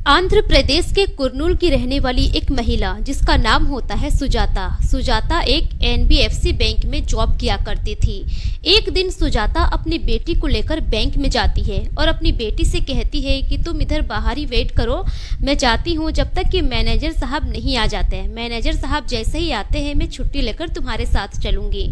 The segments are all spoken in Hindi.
आंध्र प्रदेश के कुर्नूल की रहने वाली एक महिला जिसका नाम होता है सुजाता। सुजाता एक एनबीएफसी बैंक में जॉब किया करती थी। एक दिन सुजाता अपनी बेटी को लेकर बैंक में जाती है और अपनी बेटी से कहती है कि तुम इधर बाहर ही वेट करो, मैं जाती हूँ जब तक कि मैनेजर साहब नहीं आ जाते हैं। मैनेजर साहब जैसे ही आते हैं मैं छुट्टी लेकर तुम्हारे साथ चलूंगी।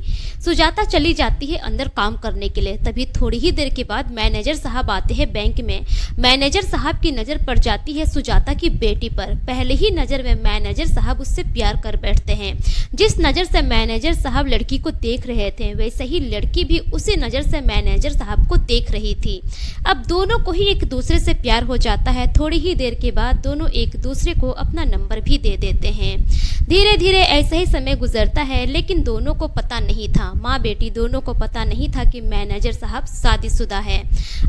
सुजाता चली जाती है अंदर काम करने के लिए। तभी थोड़ी ही देर के बाद मैनेजर साहब आते हैं बैंक में। मैनेजर साहब की नज़र पड़ जाती है सुजाता की बेटी पर। पहले ही नजर में मैनेजर साहब उससे प्यार कर बैठते हैं। जिस नजर से मैनेजर साहब लड़की को देख रहे थे वैसे ही लड़की भी उसी नजर से मैनेजर साहब को देख रही थी। अब दोनों को ही एक दूसरे से प्यार हो जाता है। थोड़ी ही देर के बाद दोनों एक दूसरे को अपना नंबर भी दे देते हैं। धीरे धीरे ऐसे ही समय गुजरता है, लेकिन दोनों को पता नहीं था, माँ बेटी दोनों को पता नहीं था कि मैनेजर साहब शादीशुदा है।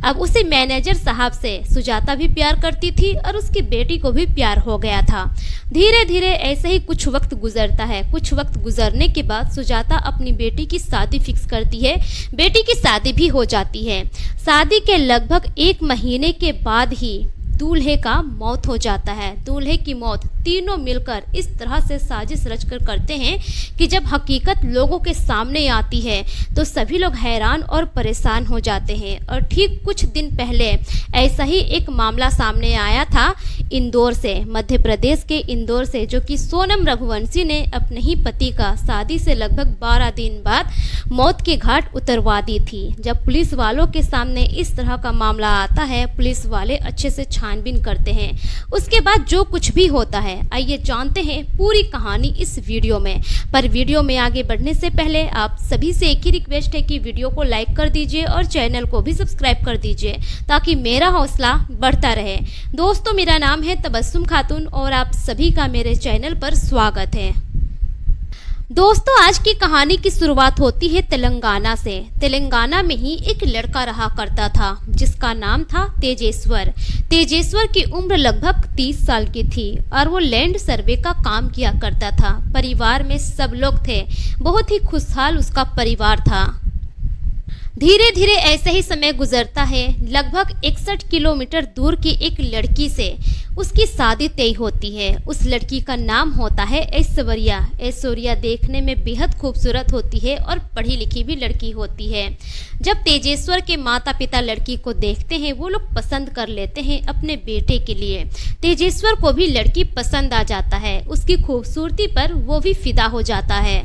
अब उसी मैनेजर साहब से सुजाता भी प्यार करती थी और उसकी बेटी को भी प्यार हो गया था। धीरे धीरे ऐसे ही कुछ वक्त गुजरता है। कुछ वक्त गुजरने के बाद सुजाता अपनी बेटी की शादी फिक्स करती है। बेटी की शादी भी हो जाती है। शादी के लगभग 1 महीने के बाद ही दूल्हे का मौत हो जाता है। दूल्हे की मौत तीनों मिलकर इस तरह से साजिश रचकर करते हैं कि जब हकीकत लोगों के सामने आती है तो सभी लोग हैरान और परेशान हो जाते हैं। और ठीक कुछ दिन पहले ऐसा ही एक मामला सामने आया था इंदौर से, मध्य प्रदेश के इंदौर से, जो कि सोनम रघुवंशी ने अपने ही पति का शादी से लगभग 12 दिन बाद मौत के घाट उतरवा दी थी। जब पुलिस वालों के सामने इस तरह का मामला आता है, पुलिस वाले अच्छे से छानबीन करते हैं। उसके बाद जो कुछ भी होता है, आइए जानते हैं पूरी कहानी इस वीडियो में। पर वीडियो में आगे बढ़ने से पहले आप सभी से एक ही रिक्वेस्ट है कि वीडियो को लाइक कर दीजिए और चैनल को भी सब्सक्राइब कर दीजिए ताकि मेरा हौसला बढ़ता रहे। दोस्तों, मेरा नाम है तबस्सुम खातून और आप सभी का मेरे चैनल पर स्वागत है। दोस्तों, आज की कहानी की शुरुआत होती है तेलंगाना से। तेलंगाना में ही एक लड़का रहा करता था जिसका नाम था तेजेश्वर। तेजेश्वर की उम्र लगभग 30 साल की थी और वो लैंड सर्वे का काम किया करता था। परिवार में सब लोग थे, बहुत ही खुशहाल उसका परिवार था। धीरे धीरे ऐसे ही समय गुजरता है। लगभग 61 किलोमीटर दूर की एक लड़की से उसकी शादी तय होती है। उस लड़की का नाम होता है ऐश्वर्या। ऐश्वर्या देखने में बेहद खूबसूरत होती है और पढ़ी लिखी भी लड़की होती है। जब तेजेश्वर के माता पिता लड़की को देखते हैं, वो लोग पसंद कर लेते हैं अपने बेटे के लिए। तेजेश्वर को भी लड़की पसंद आ जाता है। उसकी खूबसूरती पर वो भी फिदा हो जाता है।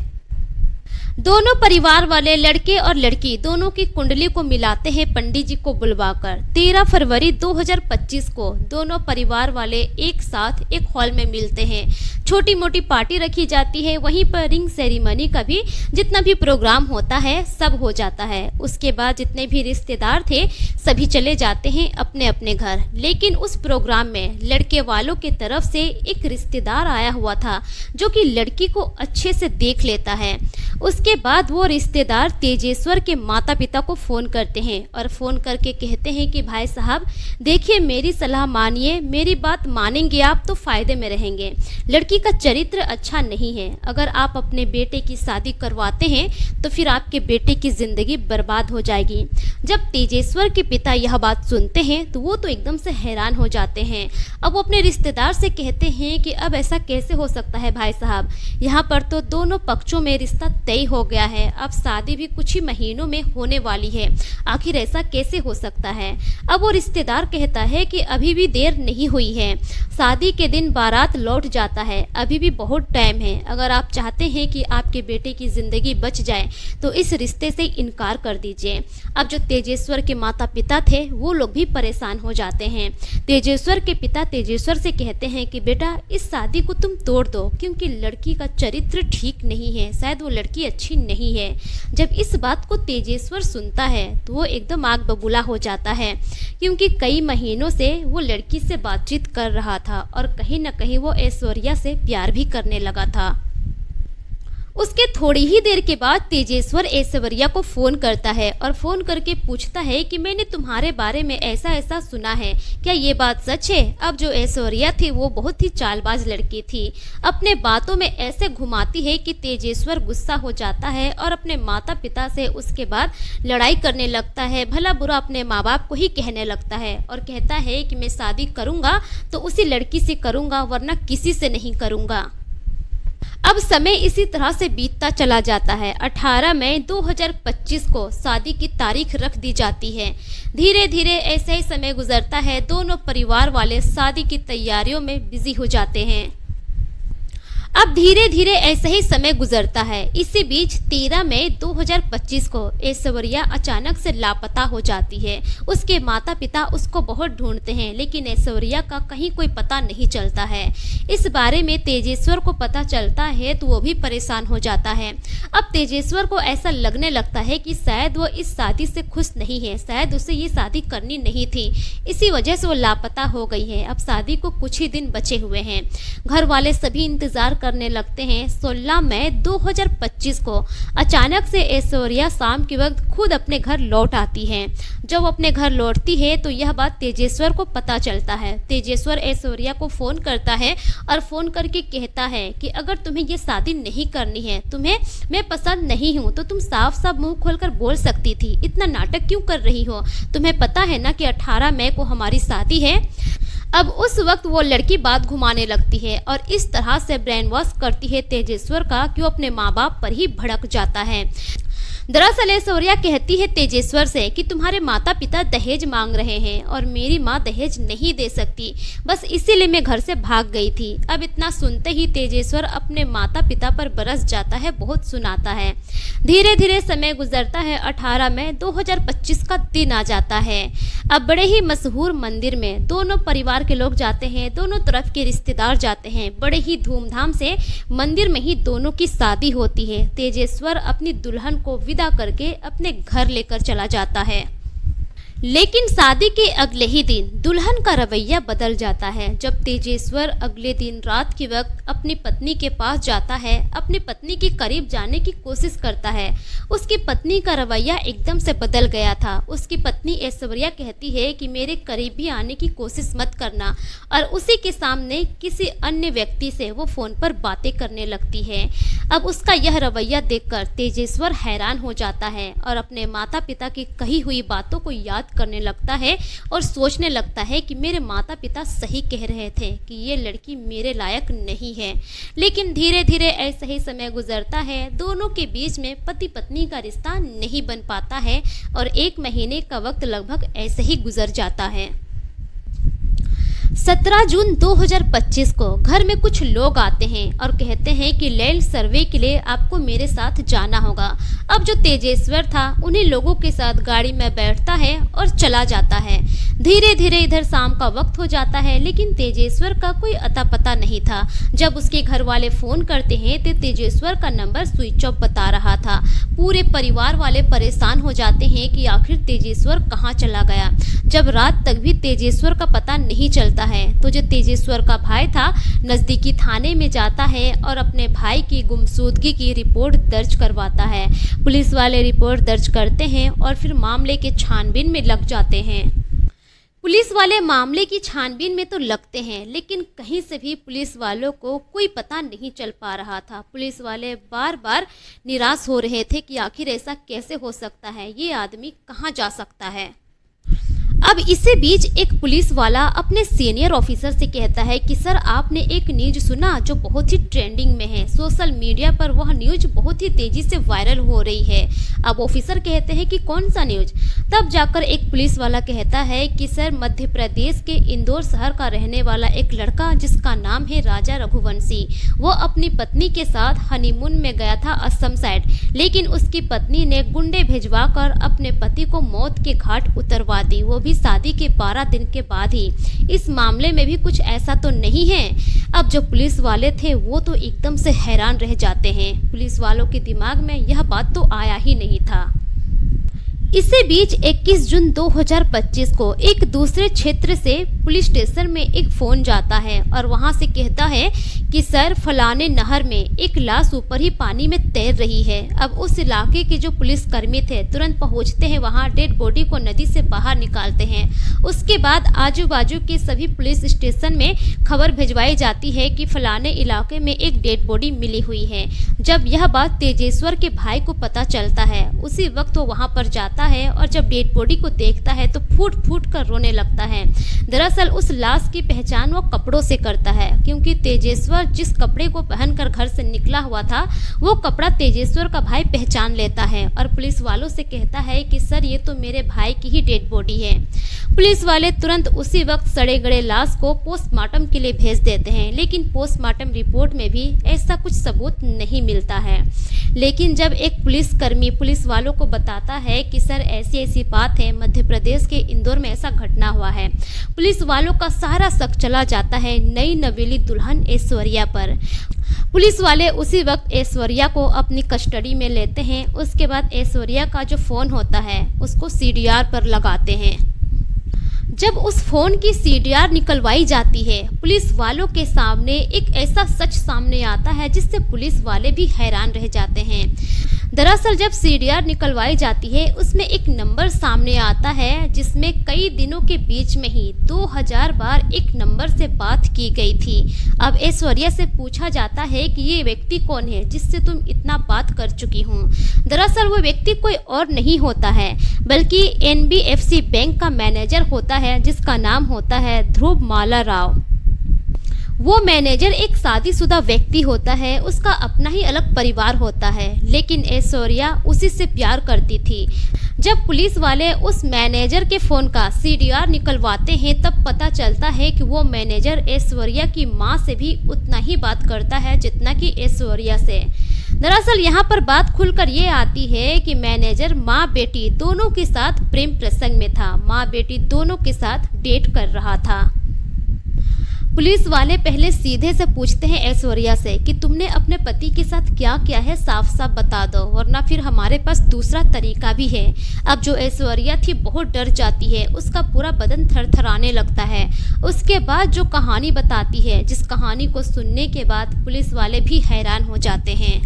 दोनों परिवार वाले लड़के और लड़की दोनों की कुंडली को मिलाते हैं पंडित जी को बुलवाकर। 13 फरवरी 2025 को दोनों परिवार वाले एक साथ एक हॉल में मिलते हैं। छोटी मोटी पार्टी रखी जाती है। वहीं पर रिंग सेरेमनी का भी जितना भी प्रोग्राम होता है सब हो जाता है। उसके बाद जितने भी रिश्तेदार थे सभी चले जाते हैं अपने अपने घर। लेकिन उस प्रोग्राम में लड़के वालों की तरफ से एक रिश्तेदार आया हुआ था जो कि लड़की को अच्छे से देख लेता है। उसके बाद वो रिश्तेदार तेजेश्वर के माता पिता को फ़ोन करते हैं और फ़ोन करके कहते हैं कि भाई साहब देखिए, मेरी सलाह मानिए, मेरी बात मानेंगे आप तो फ़ायदे में रहेंगे। लड़की का चरित्र अच्छा नहीं है। अगर आप अपने बेटे की शादी करवाते हैं तो फिर आपके बेटे की ज़िंदगी बर्बाद हो जाएगी। जब तेजेश्वर के पिता यह बात सुनते हैं तो वो तो एकदम से हैरान हो जाते हैं। अब वो अपने रिश्तेदार से कहते हैं कि अब ऐसा कैसे हो सकता है भाई साहब, यहाँ पर तो दोनों पक्षों में रिश्ता तय हो गया है। अब शादी भी कुछ ही महीनों में होने वाली है, आखिर ऐसा कैसे हो सकता है। अब वो रिश्तेदार कहता है कि अभी भी देर नहीं हुई है, शादी के दिन बारात लौट जाता है, अभी भी बहुत टाइम है। अगर आप चाहते हैं कि आपके बेटे की ज़िंदगी बच जाए तो इस रिश्ते से इनकार कर दीजिए। अब जो तेजेश्वर के माता पिता थे वो लोग भी परेशान हो जाते हैं। तेजेश्वर के पिता तेजेश्वर से कहते हैं कि बेटा इस शादी को तुम तोड़ दो क्योंकि लड़की का चरित्र ठीक नहीं है, शायद वो लड़की अच्छी नहीं है। जब इस बात को तेजेश्वर सुनता है तो वो एकदम आग बबूला हो जाता है क्योंकि कई महीनों से वो लड़की से बातचीत कर रहा था और कहीं न कहीं वो ऐश्वर्या से प्यार भी करने लगा था। उसके थोड़ी ही देर के बाद तेजेश्वर ऐश्वर्या को फोन करता है और फोन करके पूछता है कि मैंने तुम्हारे बारे में ऐसा ऐसा सुना है, क्या ये बात सच है। अब जो ऐश्वर्या थी वो बहुत ही चालबाज लड़की थी, अपने बातों में ऐसे घुमाती है कि तेजेश्वर गुस्सा हो जाता है और अपने माता पिता से उसके बाद लड़ाई करने लगता है, भला बुरा अपने माँ बाप को ही कहने लगता है और कहता है कि मैं शादी करूँगा तो उसी लड़की से करूँगा वरना किसी से नहीं करूँगा। अब समय इसी तरह से बीतता चला जाता है। 18 मई 2025 को शादी की तारीख रख दी जाती है। धीरे धीरे ऐसे ही समय गुजरता है, दोनों परिवार वाले शादी की तैयारियों में बिजी हो जाते हैं। अब धीरे धीरे ऐसे ही समय गुजरता है। इसी बीच 13 मई 2025 को ऐश्वर्या अचानक से लापता हो जाती है। उसके माता पिता उसको बहुत ढूंढते हैं लेकिन ऐश्वर्या का कहीं कोई पता नहीं चलता है। इस बारे में तेजेश्वर को पता चलता है तो वो भी परेशान हो जाता है। अब तेजेश्वर को ऐसा लगने लगता है कि शायद वो इस शादी से खुश नहीं है, शायद उसे ये शादी करनी नहीं थी, इसी वजह से वो लापता हो गई है। अब शादी को कुछ ही दिन बचे हुए हैं। घर वाले सभी इंतजार करने लगते हैं। 16 मई 2025 को अचानक से ऐश्वर्या शाम के वक्त खुद अपने घर लौट आती है। जब अपने घर लौटती है तो यह बात तेजेश्वर को पता चलता है। तेजेश्वर ऐश्वर्या को फोन करता है और फोन करके कहता है कि अगर तुम्हें ये शादी नहीं करनी है, तुम्हें मैं पसंद नहीं हूँ, तो तुम साफ साफ मुंह खोलकर बोल सकती थी, इतना नाटक क्यों कर रही हो। तुम्हें पता है ना कि 18 मई को हमारी शादी है। अब उस वक्त वो लड़की बात घुमाने लगती है और इस तरह से ब्रेन वॉश करती है तेजेश्वर का कि वो अपने माँ बाप पर ही भड़क जाता है। दरअसल ऐश्वर्या कहती है तेजेश्वर से कि तुम्हारे माता पिता दहेज मांग रहे हैं और मेरी माँ दहेज नहीं दे सकती, बस इसीलिए मैं घर से भाग गई थी। अब इतना सुनते ही तेजेश्वर अपने माता पिता पर बरस जाता है, बहुत सुनाता है। धीरे धीरे समय गुजरता है। 18 मई 2025 का दिन आ जाता है। अब बड़े ही मशहूर मंदिर में दोनों परिवार के लोग जाते हैं, दोनों तरफ के रिश्तेदार जाते हैं। बड़े ही धूमधाम से मंदिर में ही दोनों की शादी होती है। तेजेश्वर अपनी दुल्हन को विदा करके अपने घर लेकर चला जाता है। लेकिन शादी के अगले ही दिन दुल्हन का रवैया बदल जाता है। जब तेजेश्वर अगले दिन रात के वक्त अपनी पत्नी के पास जाता है, अपनी पत्नी के करीब जाने की कोशिश करता है, उसकी पत्नी का रवैया एकदम से बदल गया था। उसकी पत्नी ऐश्वर्या कहती है कि मेरे करीब भी आने की कोशिश मत करना और उसी के सामने किसी अन्य व्यक्ति से वो फ़ोन पर बातें करने लगती है। अब उसका यह रवैया देखकर तेजेश्वर हैरान हो जाता है और अपने माता पिता की कही हुई बातों को याद करने लगता है और सोचने लगता है कि मेरे माता पिता सही कह रहे थे कि ये लड़की मेरे लायक नहीं है। लेकिन धीरे धीरे ऐसा ही समय गुजरता है। दोनों के बीच में पति पत्नी का रिश्ता नहीं बन पाता है और 1 महीने का वक्त लगभग ऐसे ही गुजर जाता है। 17 जून 2025 को घर में कुछ लोग आते हैं और कहते हैं कि लैंड सर्वे के लिए आपको मेरे साथ जाना होगा। अब जो तेजेश्वर था उन्हीं लोगों के साथ गाड़ी में बैठता है और चला जाता है। धीरे धीरे इधर शाम का वक्त हो जाता है लेकिन तेजेश्वर का कोई अता पता नहीं था। जब उसके घर वाले फ़ोन करते हैं तो तेजेश्वर का नंबर स्विच ऑफ बता रहा था। पूरे परिवार वाले परेशान हो जाते हैं कि आखिर तेजेश्वर कहाँ चला गया। जब रात तक भी तेजेश्वर का पता नहीं चलता है तो जो तेजेश्वर का भाई था नज़दीकी थाने में जाता है और अपने भाई की गुमशुदगी की रिपोर्ट दर्ज करवाता है। पुलिस वाले रिपोर्ट दर्ज करते हैं और फिर मामले के छानबीन में लग जाते हैं। पुलिस वाले मामले की छानबीन में तो लगते हैं लेकिन कहीं से भी पुलिस वालों को कोई पता नहीं चल पा रहा था। पुलिस वाले बार बार निराश हो रहे थे कि आखिर ऐसा कैसे हो सकता है, ये आदमी कहाँ जा सकता है। अब इसी बीच एक पुलिस वाला अपने सीनियर ऑफिसर से कहता है कि सर आपने एक न्यूज सुना जो बहुत ही ट्रेंडिंग में है, सोशल मीडिया पर वह न्यूज बहुत ही तेजी से वायरल हो रही है। अब ऑफिसर कहते हैं कि कौन सा न्यूज। तब जाकर एक पुलिस वाला कहता है कि सर मध्य प्रदेश के इंदौर शहर का रहने वाला एक लड़का जिसका नाम है राजा रघुवंशी, वो अपनी पत्नी के साथ हनीमून में गया था असम साइड, लेकिन उसकी पत्नी ने गुंडे भिजवा कर अपने पति को मौत के घाट उतरवा दी, वो भी शादी के 12 दिन के बाद ही। इस मामले में भी कुछ ऐसा तो नहीं है। अब जो पुलिस वाले थे वो तो एकदम से हैरान रह जाते हैं। पुलिस वालों के दिमाग में यह बात तो आया ही नहीं था। इसी बीच 21 जून 2025 को एक दूसरे क्षेत्र से पुलिस स्टेशन में एक फोन जाता है और वहां से कहता है कि सर फलाने नहर में एक लाश ऊपर ही पानी में तैर रही है। अब उस इलाके के जो पुलिसकर्मी थे तुरंत पहुंचते हैं, वहां डेड बॉडी को नदी से बाहर निकालते हैं। उसके बाद आजू बाजू के सभी पुलिस स्टेशन में खबर भिजवाई जाती है कि फलाने इलाके में एक डेड बॉडी मिली हुई है। जब यह बात तेजेश्वर के भाई को पता चलता है उसी वक्त वो वहां पर जाता है और जब डेड बॉडी को देखता है तो फूट फूट कर रोने लगता है। दरअसल उस लाश की पहचान वो कपड़ों से करता है, क्योंकि तेजेश्वर जिस कपड़े को पहनकर घर से निकला हुआ था वो कपड़ा तेजेश्वर का भाई पहचान लेता है और पुलिस वालों से कहता है कि सर ये तो मेरे भाई की ही डेड बॉडी है। पुलिस वाले तुरंत उसी वक्त सड़े गड़े लाश को पोस्टमार्टम के लिए भेज देते हैं, लेकिन पोस्टमार्टम रिपोर्ट में भी ऐसा कुछ सबूत नहीं मिलता है। लेकिन जब एक पुलिसकर्मी पुलिस वालों को बताता है कि सर ऐसी ऐसी बात है, मध्य प्रदेश के इंदौर में ऐसा घटना हुआ है, पुलिस वालों का सारा शक चला जाता है नई नवेली दुल्हन ऐश्वर्या पर। पुलिस वाले उसी वक्त ऐश्वर्या को अपनी कस्टडी में लेते हैं। उसके बाद ऐश्वर्या का जो फोन होता है उसको सीडीआर पर लगाते हैं। जब उस फोन की सीडीआर निकलवाई जाती है पुलिस वालों के सामने एक ऐसा सच सामने आता है जिससे पुलिस वाले भी हैरान रह जाते हैं। दरअसल जब सीडीआर निकलवाई जाती है उसमें एक नंबर सामने आता है जिसमें कई दिनों के बीच में ही 2000 बार एक नंबर से बात की गई थी। अब ऐश्वर्या से पूछा जाता है कि ये व्यक्ति कौन है जिससे तुम इतना बात कर चुकी हो। दरअसल वो व्यक्ति कोई और नहीं होता है बल्कि एनबीएफसी बैंक का मैनेजर होता है जिसका नाम होता है ध्रुव माला राव। वो मैनेजर एक शादीशुदा व्यक्ति होता है, उसका अपना ही अलग परिवार होता है, लेकिन ऐश्वर्या उसी से प्यार करती थी। जब पुलिस वाले उस मैनेजर के फोन का सीडीआर निकलवाते हैं तब पता चलता है कि वो मैनेजर ऐश्वर्या की मां से भी उतना ही बात करता है जितना कि ऐश्वर्या से। दरअसल यहाँ पर बात खुलकर ये आती है कि मैनेजर माँ बेटी दोनों के साथ प्रेम प्रसंग में था, माँ बेटी दोनों के साथ डेट कर रहा था। पुलिस वाले पहले सीधे से पूछते हैं ऐश्वर्या से कि तुमने अपने पति के साथ क्या किया है, साफ साफ बता दो वरना फिर हमारे पास दूसरा तरीका भी है। अब जो ऐश्वर्या थी बहुत डर जाती है, उसका पूरा बदन थरथराने लगता है। उसके बाद जो कहानी बताती है, जिस कहानी को सुनने के बाद पुलिस वाले भी हैरान हो जाते हैं।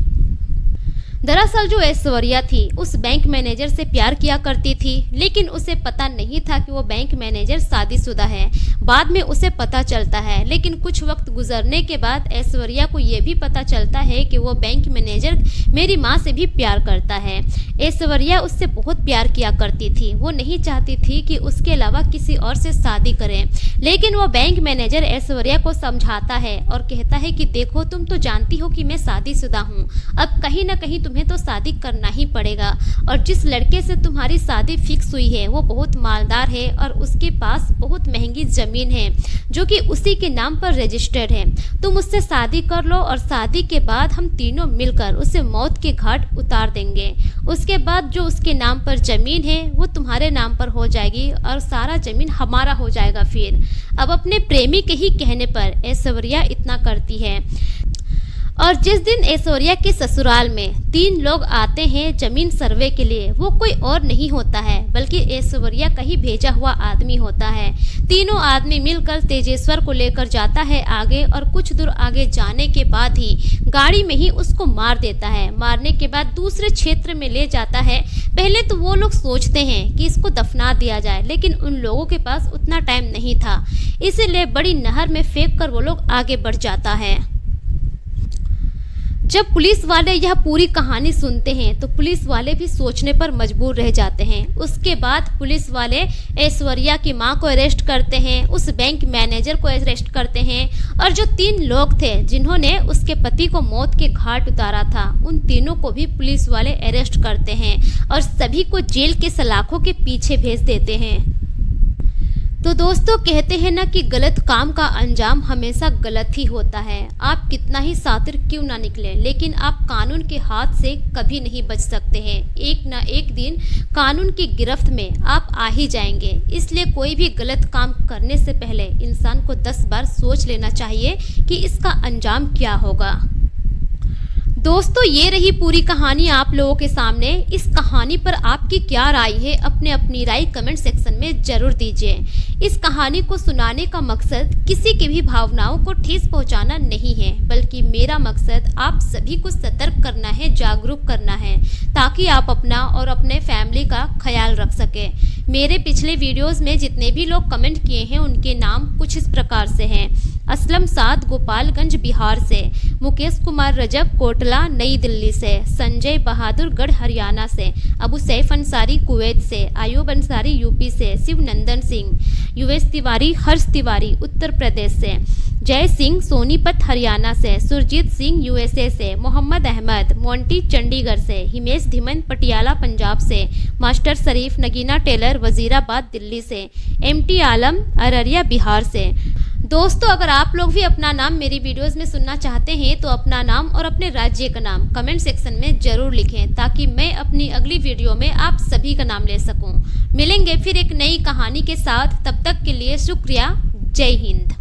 दरअसल जो ऐश्वर्या थी उस बैंक मैनेजर से प्यार किया करती थी, लेकिन उसे पता नहीं था कि वो बैंक मैनेजर शादीशुदा है। बाद में उसे पता चलता है, लेकिन कुछ वक्त गुजरने के बाद ऐश्वर्या को ये भी पता चलता है कि वो बैंक मैनेजर मेरी माँ से भी प्यार करता है। ऐश्वर्या उससे बहुत प्यार किया करती थी, वो नहीं चाहती थी कि उसके अलावा किसी और से शादी करें, लेकिन वो बैंक मैनेजर ऐश्वर्या को समझाता है और कहता है कि देखो तुम तो जानती हो कि मैं शादीशुदा हूँ, अब कहीं ना कहीं तुम्हें तो शादी करना ही पड़ेगा और जिस लड़के से तुम्हारी शादी फिक्स हुई है वो बहुत मालदार है और उसके पास बहुत महंगी जमीन है जो कि उसी के नाम पर रजिस्टर्ड है। तुम उससे शादी कर लो और शादी के बाद हम तीनों मिलकर उसे मौत के घाट उतार देंगे। उसके बाद जो उसके नाम पर जमीन है वो तुम्हारे नाम पर हो जाएगी और सारा जमीन हमारा हो जाएगा। फिर अब अपने प्रेमी के ही कहने पर ऐश्वर्या इतना करती है। और जिस दिन ऐश्वर्या के ससुराल में 3 लोग आते हैं जमीन सर्वे के लिए, वो कोई और नहीं होता है बल्कि ऐश्वर्या का ही भेजा हुआ आदमी होता है। तीनों आदमी मिलकर तेजेश्वर को लेकर जाता है आगे और कुछ दूर आगे जाने के बाद ही गाड़ी में ही उसको मार देता है। मारने के बाद दूसरे क्षेत्र में ले जाता है। पहले तो वो लोग सोचते हैं कि इसको दफना दिया जाए, लेकिन उन लोगों के पास उतना टाइम नहीं था, इसीलिए बड़ी नहर में फेंक कर वो लोग आगे बढ़ जाता है। जब पुलिस वाले यह पूरी कहानी सुनते हैं तो पुलिस वाले भी सोचने पर मजबूर रह जाते हैं। उसके बाद पुलिस वाले ऐश्वर्या की मां को अरेस्ट करते हैं, उस बैंक मैनेजर को अरेस्ट करते हैं और जो 3 लोग थे जिन्होंने उसके पति को मौत के घाट उतारा था उन तीनों को भी पुलिस वाले अरेस्ट करते हैं और सभी को जेल के सलाखों के पीछे भेज देते हैं। तो दोस्तों कहते हैं ना कि गलत काम का अंजाम हमेशा गलत ही होता है। आप कितना ही शातिर क्यों ना निकले, लेकिन आप कानून के हाथ से कभी नहीं बच सकते हैं। एक ना एक दिन कानून की गिरफ्त में आप आ ही जाएंगे। इसलिए कोई भी गलत काम करने से पहले इंसान को 10 बार सोच लेना चाहिए कि इसका अंजाम क्या होगा। दोस्तों ये रही पूरी कहानी आप लोगों के सामने। इस कहानी पर आपकी क्या राय है, अपनी राय कमेंट सेक्शन में जरूर दीजिए। इस कहानी को सुनाने का मकसद किसी की भी भावनाओं को ठेस पहुंचाना नहीं है, बल्कि मेरा मकसद आप सभी को सतर्क करना है, जागरूक करना है, ताकि आप अपना और अपने फैमिली का ख्याल रख सकें। मेरे पिछले वीडियोस में जितने भी लोग कमेंट किए हैं उनके नाम कुछ इस प्रकार से हैं। असलम साद गोपालगंज बिहार से, मुकेश कुमार रजक कोटला नई दिल्ली से, संजय बहादुर गढ़ हरियाणा से, अबू सैफ अंसारी कुवैत से, आयूब अंसारी यूपी से, शिवनंदन सिंह, युवेश तिवारी हर्ष तिवारी उत्तर प्रदेश से, जय सिंह सोनीपत हरियाणा से, सुरजीत सिंह यूएसए से, मोहम्मद अहमद मोंटी चंडीगढ़ से, हिमेश धीमन पटियाला पंजाब से, मास्टर शरीफ नगीना टेलर वजीराबाद दिल्ली से, एमटी आलम अररिया बिहार से। दोस्तों अगर आप लोग भी अपना नाम मेरी वीडियोस में सुनना चाहते हैं तो अपना नाम और अपने राज्य का नाम कमेंट सेक्शन में जरूर लिखें, ताकि मैं अपनी अगली वीडियो में आप सभी का नाम ले सकूं। मिलेंगे फिर एक नई कहानी के साथ, तब तक के लिए शुक्रिया। जय हिंद।